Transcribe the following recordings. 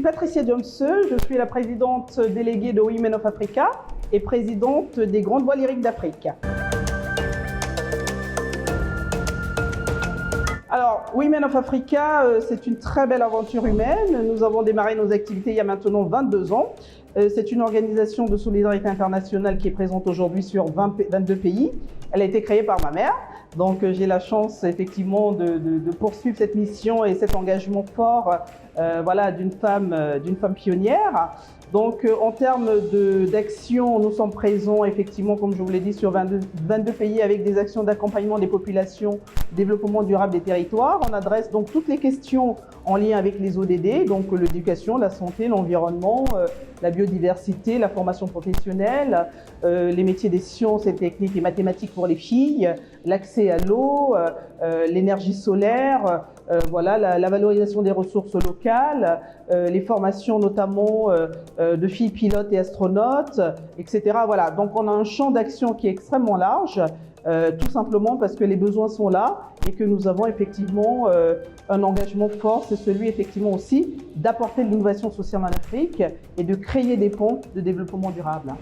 Patricia Diomseux, je suis la présidente déléguée de Women of Africa et présidente des Grandes Voix lyriques d'Afrique. Alors, Women of Africa, c'est une très belle aventure humaine. Nous avons démarré nos activités il y a maintenant 22 ans. C'est une organisation de solidarité internationale qui est présente aujourd'hui sur 22 pays. Elle a été créée par ma mère. Donc j'ai la chance effectivement de poursuivre cette mission et cet engagement fort voilà, d'une femme pionnière. Donc en termes d'action, nous sommes présents effectivement, comme je vous l'ai dit, sur 22 pays avec des actions d'accompagnement des populations, développement durable des territoires. On adresse donc toutes les questions en lien avec les ODD, donc l'éducation, la santé, l'environnement, la biodiversité, la formation professionnelle, les métiers des sciences et techniques et mathématiques pour les filles, l'accès à l'eau, l'énergie solaire, voilà, la valorisation des ressources locales, les formations notamment de filles pilotes et astronautes, etc. Voilà, donc on a un champ d'action qui est extrêmement large, tout simplement parce que les besoins sont là et que nous avons effectivement un engagement fort, c'est celui effectivement aussi d'apporter de l'innovation sociale en Afrique et de créer des ponts de développement durable.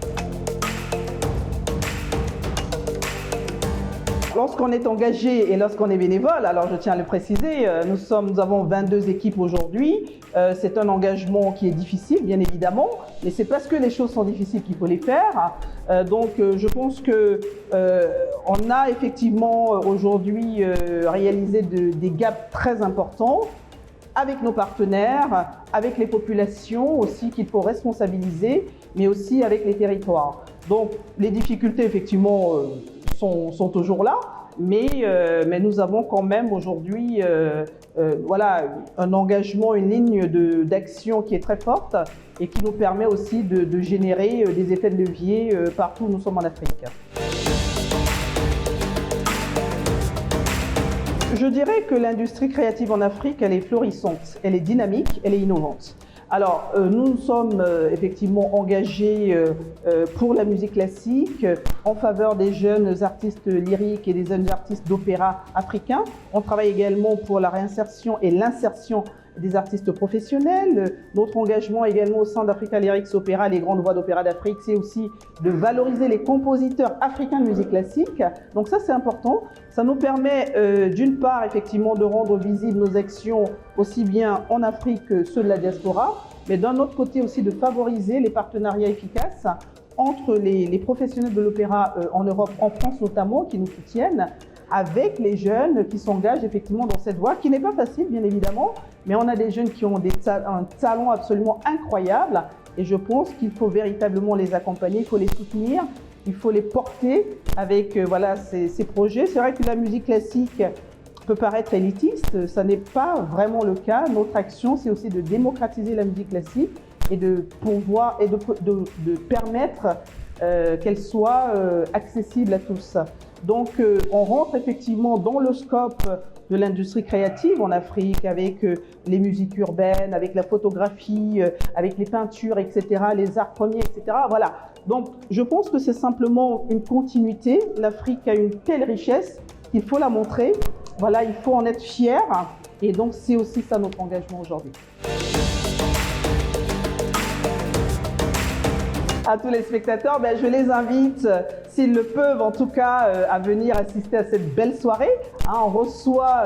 Lorsqu'on est engagé et lorsqu'on est bénévole, alors je tiens à le préciser, nous avons 22 équipes aujourd'hui. C'est un engagement qui est difficile, bien évidemment, mais c'est parce que les choses sont difficiles qu'il faut les faire. Donc je pense que on a effectivement aujourd'hui réalisé des gaps très importants avec nos partenaires, avec les populations aussi qu'il faut responsabiliser, mais aussi avec les territoires. Donc les difficultés effectivement sont toujours là, mais nous avons quand même aujourd'hui voilà, un engagement, une ligne d'action qui est très forte et qui nous permet aussi de générer des effets de levier partout où nous sommes en Afrique. Je dirais que l'industrie créative en Afrique, elle est florissante, elle est dynamique, elle est innovante. Alors, nous sommes effectivement engagés pour la musique classique, en faveur des jeunes artistes lyriques et des jeunes artistes d'opéra africains. On travaille également pour la réinsertion et l'insertion des artistes professionnels. Notre engagement également au sein d'Africa Lyrics Opéra, les grandes voix d'opéra d'Afrique, c'est aussi de valoriser les compositeurs africains de musique classique. Donc ça, c'est important. Ça nous permet d'une part, effectivement, de rendre visibles nos actions aussi bien en Afrique que ceux de la diaspora, mais d'un autre côté aussi de favoriser les partenariats efficaces entre les professionnels de l'opéra en Europe, en France notamment, qui nous soutiennent, avec les jeunes qui s'engagent effectivement dans cette voie, qui n'est pas facile bien évidemment, mais on a des jeunes qui ont un talent absolument incroyable et je pense qu'il faut véritablement les accompagner, il faut les soutenir, il faut les porter avec voilà, ces projets. C'est vrai que la musique classique peut paraître élitiste, ça n'est pas vraiment le cas. Notre action, c'est aussi de démocratiser la musique classique et de pouvoir et de permettre qu'elle soit accessible à tous. Donc on rentre effectivement dans le scope de l'industrie créative en Afrique avec les musiques urbaines, avec la photographie, avec les peintures, etc., les arts premiers, etc. Voilà. Donc je pense que c'est simplement une continuité. L'Afrique a une telle richesse qu'il faut la montrer. Voilà, il faut en être fier et donc c'est aussi ça notre engagement aujourd'hui. À tous les spectateurs, je les invite, s'ils le peuvent en tout cas, à venir assister à cette belle soirée. On reçoit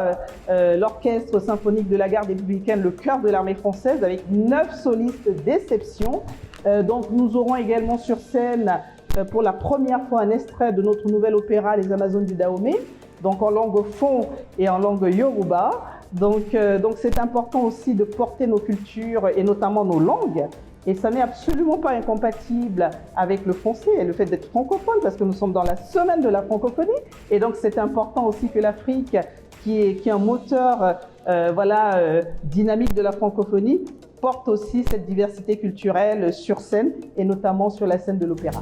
l'Orchestre symphonique de la garde républicaine, le chœur de l'armée française, avec 9 solistes d'exception. Donc nous aurons également sur scène, pour la première fois, un extrait de notre nouvel opéra, Les Amazones du Dahomey, donc en langue fon et en langue yoruba. Donc c'est important aussi de porter nos cultures et notamment nos langues. Et ça n'est absolument pas incompatible avec le français et le fait d'être francophone, parce que nous sommes dans la semaine de la francophonie. Et donc c'est important aussi que l'Afrique, qui est un moteur voilà, dynamique de la francophonie, porte aussi cette diversité culturelle sur scène et notamment sur la scène de l'opéra.